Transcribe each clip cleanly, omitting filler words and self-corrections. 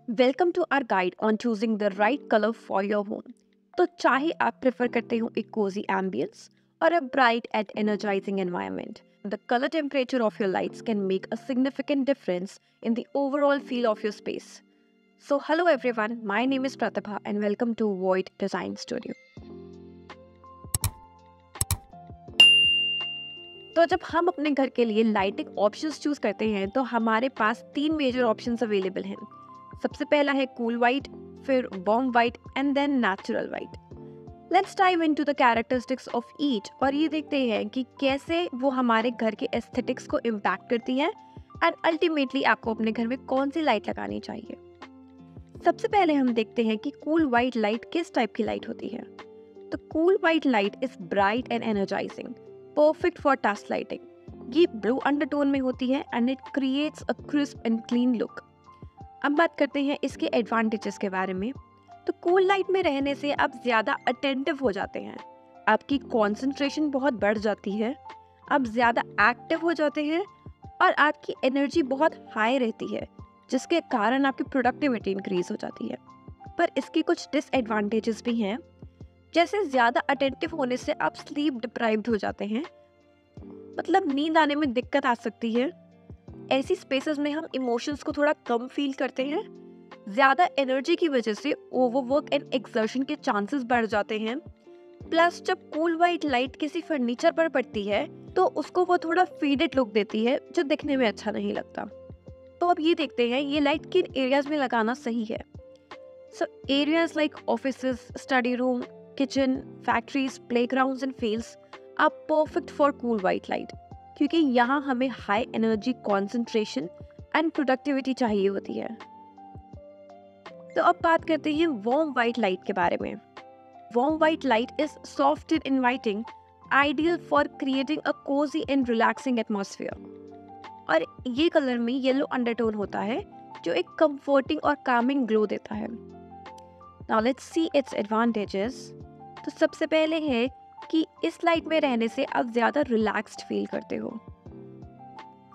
Welcome to our guide on choosing the right colour for your home. तो चाहे आप prefer करते हो एक कोजी एम्बियंस और a bright and energizing environment, the color temperature of your lights can make a significant difference in the overall feel of your space. So hello everyone, my name is Pratibha and welcome to Void Design Studio. तो जब हम अपने घर के लिए lighting options choose करते हैं तो हमारे पास तीन मेजर ऑप्शंस अवेलेबल हैं। सबसे पहला है कूल वाइट, फिर warm white and then natural white. Let's dive into the characteristics of each और ये देखते हैं कि कैसे वो हमारे घर के एस्थेटिक्स को इम्पैक्ट करती हैं एंड अल्टीमेटली आपको अपने घर में कौन सी लाइट लगानी चाहिए। सबसे पहले हम देखते हैं कि कूल वाइट लाइट किस टाइप की लाइट होती है। तो cool white light is bright and energising, perfect for task lighting. ये ब्लू अंडरटोन में होती है and it creates a crisp and clean look. अब बात करते हैं इसके एडवांटेजेस के बारे में। तो कूल लाइट में रहने से आप ज़्यादा अटेंटिव हो जाते हैं, आपकी कंसंट्रेशन बहुत बढ़ जाती है, आप ज़्यादा एक्टिव हो जाते हैं और आपकी एनर्जी बहुत हाई रहती है, जिसके कारण आपकी प्रोडक्टिविटी इंक्रीज हो जाती है। पर इसके कुछ डिसएडवांटेजेस भी हैं, जैसे ज़्यादा अटेंटिव होने से आप स्लीप डिप्राइव्ड हो जाते हैं, मतलब नींद आने में दिक्कत आ सकती है। ऐसी स्पेसेस में हम इमोशंस को थोड़ा कम फील करते हैं। ज़्यादा एनर्जी की वजह से ओवरवर्क एंड एक्सर्शन के चांसेस बढ़ जाते हैं। प्लस जब कूल वाइट लाइट किसी फर्नीचर पर पड़ती है तो उसको वो थोड़ा फेडेड लुक देती है, जो दिखने में अच्छा नहीं लगता। तो अब ये देखते हैं ये लाइट किन एरियाज में लगाना सही है। So areas like offices, study room, kitchen, factories, playgrounds and fields are perfect for cool white light, क्योंकि यहाँ हमें high energy, concentration and productivity चाहिए होती है। तो अब बात करते हैं वार्म वाइट लाइट के बारे में। Warm white light is soft and inviting, ideal for creating a Cozi and relaxing atmosphere. और ये कलर में येलो अंडरटोन होता है जो एक कंफर्टिंग और कामिंग ग्लो देता है। Now let's see its advantages. तो सबसे पहले है कि इस लाइट में रहने से आप ज़्यादा रिलैक्स्ड फील करते हो।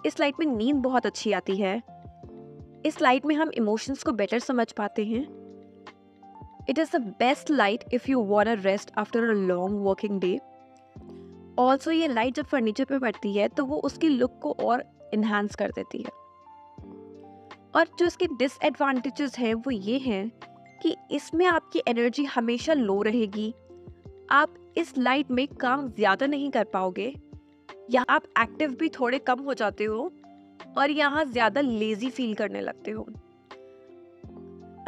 इस लाइट में नींद बहुत अच्छी आती है। इस लाइट में हम इमोशंस को बेटर समझ पाते हैं। It is the best light if you want a rest after a long working day. Also ये लाइट जब फर्नीचर पे पड़ती है तो वो उसकी लुक को और इन्हांस कर देती है। और जो इसके डिसएडवांटेजेस हैं वो ये हैं कि इसमें आपकी एनर्जी हमेशा लो रहेगी, आप इस लाइट में काम ज़्यादा नहीं कर पाओगे, या आप एक्टिव भी थोड़े कम हो जाते हो और यहाँ ज़्यादा लेजी फील करने लगते हो।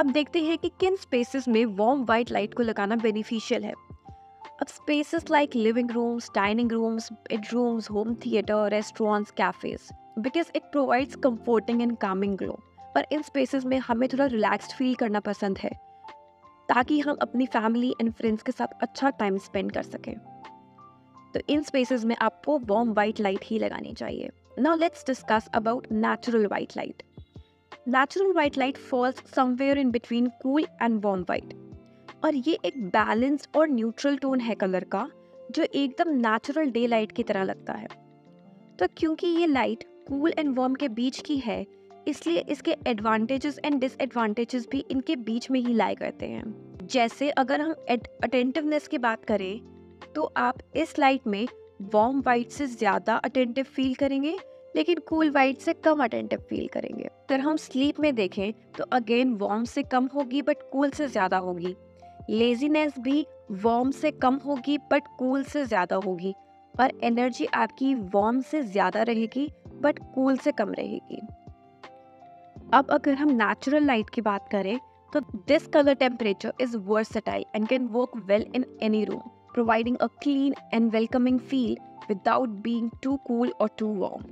अब देखते हैं कि किन स्पेसेस में वार्म वाइट लाइट को लगाना बेनिफिशियल है। अब spaces like living rooms, dining rooms, bedrooms, home theatre, restaurants, cafes, because it provides comforting and Kameng glow. पर इन स्पेसेस में हमें थोड़ा रिलैक्स्ड फील करना पसंद है, ताकि हम अपनी फैमिली एंड फ्रेंड्स के साथ अच्छा टाइम स्पेंड कर सकें। तो इन स्पेसेस में आपको वार्म वाइट लाइट ही लगानी चाहिए। Now let's discuss about natural white light. Natural white light falls somewhere in between cool and warm white, और ये एक बैलेंस्ड और न्यूट्रल टोन है कलर का, जो एकदम नेचुरल डे लाइट की तरह लगता है। तो क्योंकि ये लाइट कूल एंड वार्म के बीच की है, इसलिए इसके एडवांटेजेस एंड डिसएडवांटेजेस भी इनके बीच में ही लाई करते हैं। जैसे अगर हम अटेंटिवनेस की बात करें तो आप इस लाइट में वार्म वाइट से ज़्यादा अटेंटिव फील करेंगे, लेकिन कूल वाइट से कम अटेंटिव फील करेंगे। अगर हम स्लीप में देखें तो अगेन वार्म से कम होगी बट कूल से ज़्यादा होगी। लेजीनेस भी वार्म से कम होगी बट कूल से ज़्यादा होगी, और एनर्जी आपकी वार्म से ज़्यादा रहेगी बट कूल से कम रहेगी। अब अगर हम नेचुरल लाइट की बात करें तो this colour temperature is versatile and can work well in any room, providing a clean and welcoming feel without being too cool or too warm.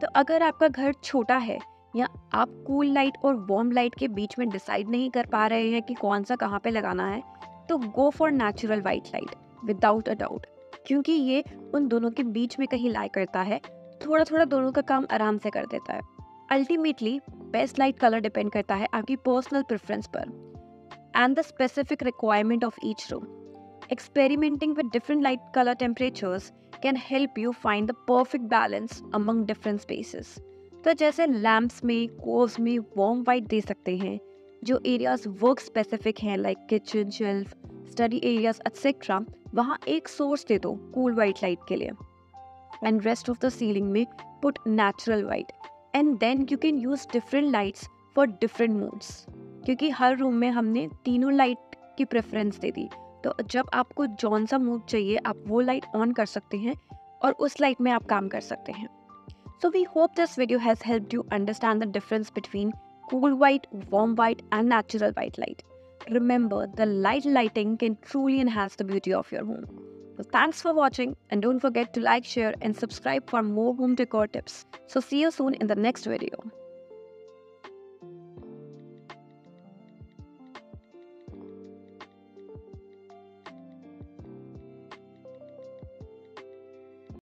तो अगर आपका घर छोटा है या आप कूल लाइट और वार्म लाइट के बीच में डिसाइड नहीं कर पा रहे हैं कि कौन सा कहाँ पे लगाना है, तो go for natural white light without a doubt, क्योंकि ये उन दोनों के बीच में कहीं लाई करता है, थोड़ा थोड़ा दोनों का काम आराम से कर देता है। Ultimately best light colour depend करता है आपकी पर्सनल प्रेफरेंस पर and the specific requirement of each room. Experimenting with different light color temperatures can help you find the perfect balance among different spaces. तो जैसे लैम्प्स में, कोव्स में warm white दे सकते हैं, जो एरियाज वर्क स्पेसिफिक हैं like kitchen, shelf, study areas etcetera, वहाँ एक सोर्स दे दो कूल वाइट लाइट के लिए। And rest of the ceiling में put natural white, and then you can use different lights for different moods, क्योंकि हर room में हमने तीनों लाइट की प्रेफरेंस दे दी। तो जब आपको जौन सा मूड चाहिए आप वो लाइट ऑन कर सकते हैं और उस लाइट में आप काम कर सकते हैं। So we hope this video has helped you understand the difference between cool white, warm white and natural white light. Remember, the lighting can truly enhance the beauty of your home. So thanks for watching, and don't forget to like, share and subscribe for more home decor tips. So see you soon in the next video.